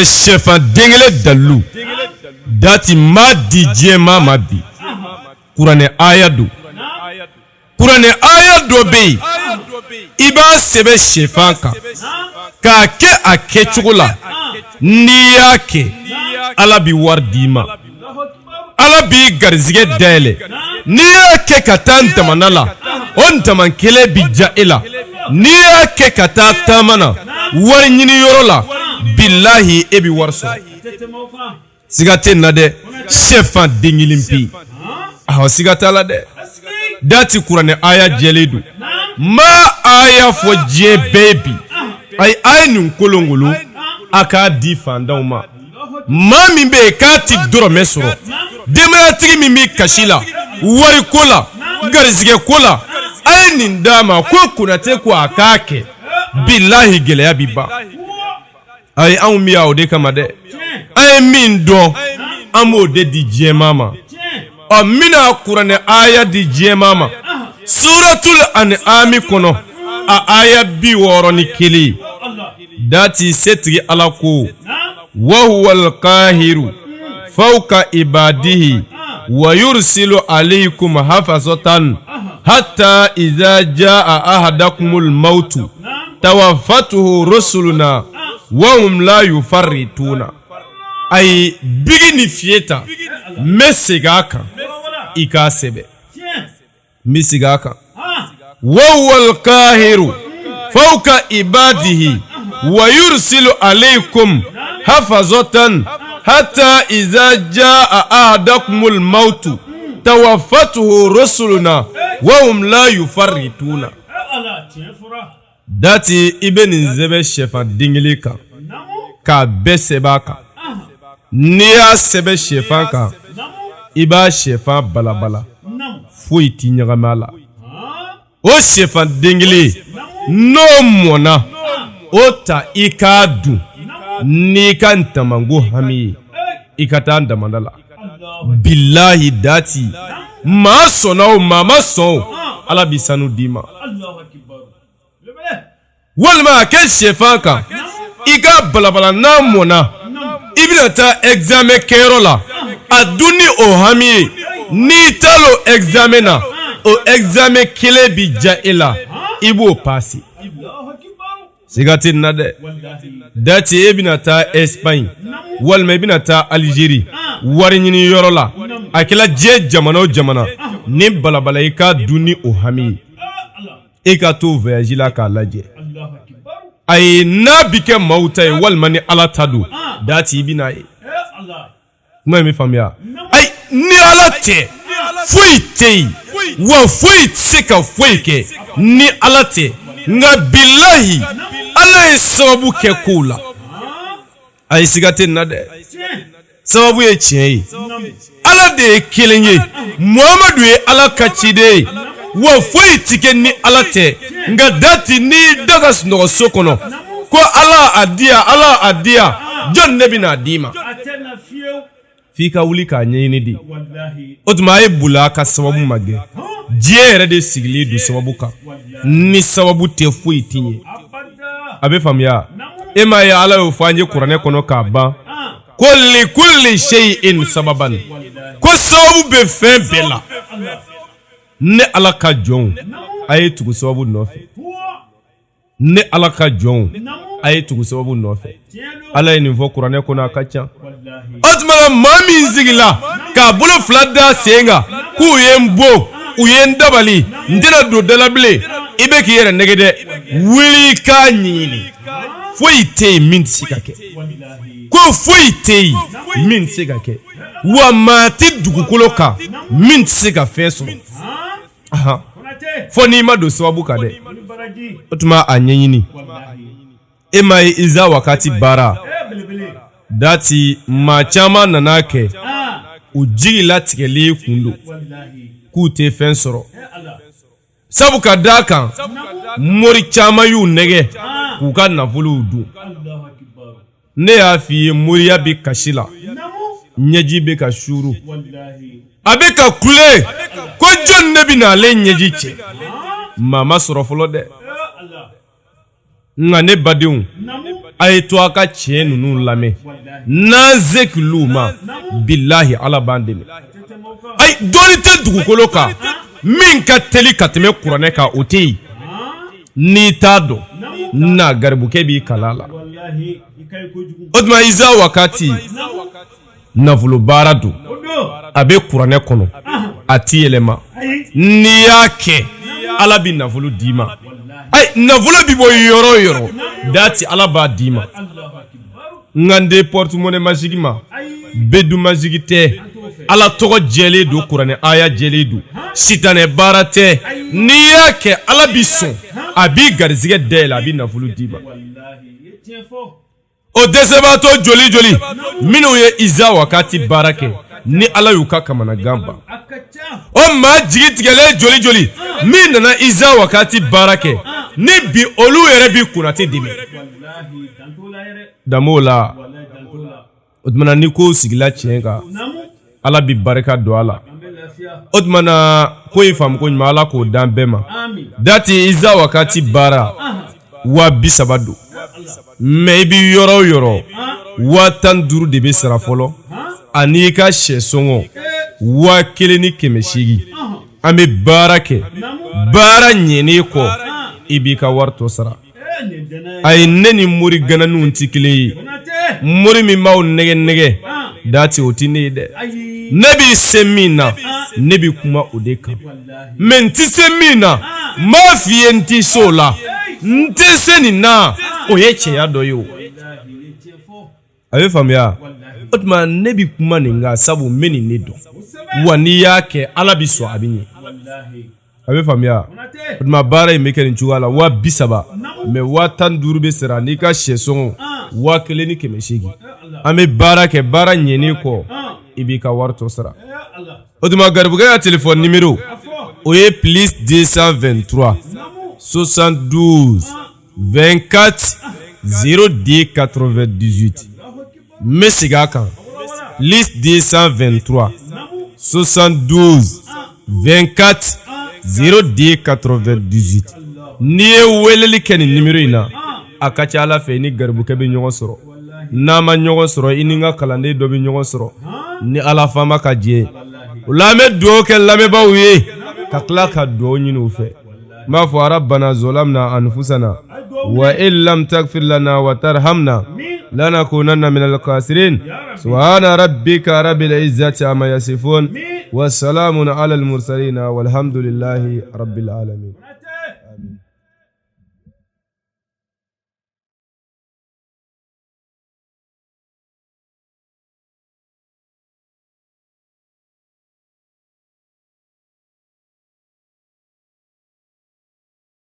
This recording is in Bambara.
Shefan dengele dalu dati ma di jema ma bi Kurane ayadu Kurane ayadu be iba sebe shefan ka ke a ke cogola ni y'a kɛ Ala bi wari d'i ma Ala bi garizigɛ dayɛlɛ ni y'a kɛ ka taa ntamana la o ntaman kelen bi ja e la ni y'a kɛ ka taa taama na wari ɲini yɔrɔ la billahi e bi wari sɔrɔ siga tɛ na dɛ shefan den kelen pe siga t'a la dɛ dati kuranɛ aya jɛlen don ma aya fɔ diɲɛ bɛɛ bi a ye nin kolongolo a k'a di fantanw ma maa min bɛ yen k'a ti dɔrɔmɛ sɔrɔ denbayatigi min bɛ kasi la wari ko la garizigɛ ko la a ye nin d'a ma ko Konate ko a k'a kɛ billahi gɛlɛya bi ban a ye anw miya o de kama dɛ an ye min dɔn an b'o de di diɲɛmaa ma n bɛna kuranɛ aya di diɲɛmaa ma suratul an'am kɔnɔ a aya 61 dati setigi Ala ko wa huwal qahiru fawqa ibadihi wa yursilu alaykum hafazatan hatta idha jaa ahadakumul mautu tawaffatuhu rusuluna wa hum la yufarrituna ay bigini fieta mesigaka ika sebe misigaka wa huwal qahiru fawqa ibadihi wa yursilu alaykum hafazatan hatta idha jaa ahadakumul mautu tawaffatuhu rusuluna wa hum la yufarrituna dati ibn zebe shefan dingili kan ka besebaka niya sebe shefan kan iba shefan balabala foyi ti ɲagamala o shefan dingili no mona o ta i k'a dun n'i ka ntamango hami i ka taa ndamanda la billahi dati maa sɔnna o maa ma sɔn o Ala bi sanu d'i ma walima a kɛ shefan kan i ka balabala n'a mɔna i bɛna taa examen kɛyɔrɔ la a dun ni o hami ye n'i taara o examen na o examen kelen bi ja e la i b'o passe siga tɛ na dɛ dati e bɛna taa Espagne walima i bɛna taa Algérie wari ɲini yɔrɔ la a kɛla diɲɛ jamana o jamana ni balabala i ka dun ni o hami ye e ka to voyage la k'a lajɛ ayi n'a bi kɛ maaw ta ye walima ni Ala ta don dati i bɛna ye kuma in bɛ faamuya ayi ni Ala tɛ foyi tɛ yen wa foyi tɛ se ka foyi kɛ ni Ala tɛ nka billahi Ala ye sababu kɛ kow la ayi siga tɛ na dɛ sababu ye tiɲɛ ye Ala de ye kelen ye Muhamadu ye Ala ka ciden ye wa foyi tɛ kɛ ni Ala tɛ nka dati ni daga sunɔgɔ so kɔnɔ ko Ala a diya Ala a diya jɔn ne bɛna d'i ma f'i ka wuli k'a ɲɛɲini de o tuma a ye boli a ka sababu ma gɛn diɲɛ yɛrɛ de sigilen don sababu kan ni sababu tɛ foyi t'i ye a bɛ faamuya e m'a ye Ala y'o fɔ an ye kuranɛ kɔnɔ k'a ban ko li kulli shay'in sababan ko sababu bɛ fɛn bɛɛ la ne Ala ka jɔnw a ye tugu sababu nɔfɛ ne Ala ka jɔnw a ye tugu sababu nɔfɛ Ala ye nin fɔ kuranɛ kɔnɔ a ka ca o tuma maa min sigila k'a bolo fila da sen kan k'u ye n bo u ye n dabali n tɛna don da la bilen i bɛ k'i yɛrɛ nɛgɛ dɛ wuli k'a ɲɛɲini foyi tɛ yen min tɛ se ka kɛ ko foyi tɛ yen min tɛ se ka kɛ wa maa tɛ dugukolo kan min tɛ se ka fɛn sɔrɔ fo n'i ma don sababu kan dɛ o tuma a ɲɛɲini e ma ye Iza wakati baara dati maa caman nana kɛ u jigi latigɛlen kun don k'u tɛ fɛn sɔrɔ sabu ka d'a kan mori caman y'u nɛgɛ k'u ka nafolow dun ne y'a f'i ye moriya bɛ kasi la ɲɛji bɛ ka suuru a bɛ ka kule ko jɔn ne bɛ n'ale ɲɛji cɛ maa ma sɔrɔ fɔlɔ dɛ nka ne badenw a ye to a ka tiɲɛ ninnu lamɛn n'an zekiliw ma bilahi ala b'an dɛmɛ ayi dɔnni tɛ dugukolo kan min ka teli ka tɛmɛ kuranɛ kan o tɛ yen n'i t'a dɔn na garibukɛ b'i kala la o tuma Isa wakati nafolo baara don a bɛ kuranɛ kɔnɔ a ti yɛlɛma n'i y'a kɛ ala bɛ nafolo d'i ma ayi nafolo bɛ bɔ yɔrɔ o yɔrɔ dati ala b'a d'i ma ngande porte-monnaie magique ma bedu magique tɛ ala tɔgɔ jɛlen don kuranɛ aya jɛlen don sitanɛ baara tɛ n'i y'a kɛ ala b'i sɔn a b'i garizigɛ dayɛlɛ a b'i nafolo d'i ma o dɛsɛbaatɔ joli joli minnu ye Isa wakati baara kɛ ni ala y'u ka kamanagan ban o maa jigi tigɛlen joli joli min nana Isa wakati baara kɛ ni bi olu yɛrɛ b'i kunnati dɛmɛ danbo la o tuma ni ko sigila tiɲɛ kan ala bi barika don a la o tuma ko in faamu ko ɲuman ala k'o dan bɛɛ ma dati Isa wakati baara 30,000 don mais i bi yɔrɔ o yɔrɔ 15,000 de bɛ sara fɔlɔ ani ka sɛ sɔngɔ 1,800 an bɛ baara kɛ baara ɲɛnen kɔ i b'i ka wari tɔ sara ayi ne ni mori gananiw tɛ kelen ye mori min b'aw nɛgɛ nɛgɛ dati o tɛ ne ye dɛ ne b'i se min na ne b'i kuma o de kan mais n tɛ se min na n b'a f'i ye n tɛ se o la n tɛ se nin na o ye tiɲɛya dɔ ye o a bɛ faamuya o tuma ne bɛ kuma nin kan sabu n bɛ nin ne dɔn wa n'i y'a kɛ ala bɛ sɔn a bɛ ɲɛ a bɛ faamuya o tuma baara in bɛ kɛ nin cogoya la 30,000 mais 15,000 bɛ sara n'i ka sɛ sɔngɔ 1,800 an bɛ baara kɛ baara ɲɛnen kɔ i b'i ka wari tɔ sara o tuma garibukɛ ka téléphone numéro o ye +223 72 24 02 98 n bɛ segin a kan +223 72 24 02 98 n'i ye weleli kɛ nin numéro in na a ka ca ala fɛ i ni garibukɛ bɛ ɲɔgɔn sɔrɔ n'a ma ɲɔgɔn sɔrɔ i ni n ka kalanden dɔ bɛ ɲɔgɔn sɔrɔ ni ala faama ka jɛ o la an bɛ dugawu kɛ lamɛnbaaw ye ka tila ka dugawu ɲini u fɛ n b'a fɔ rabbana zolamna anfusana wa illam taghfir lana wa tarhamna lanakunanna minal khasirin subhana rabbika rabbil izzati amma yasifun wa salamun alal mursalin walhamdulillahi rabbil alamin.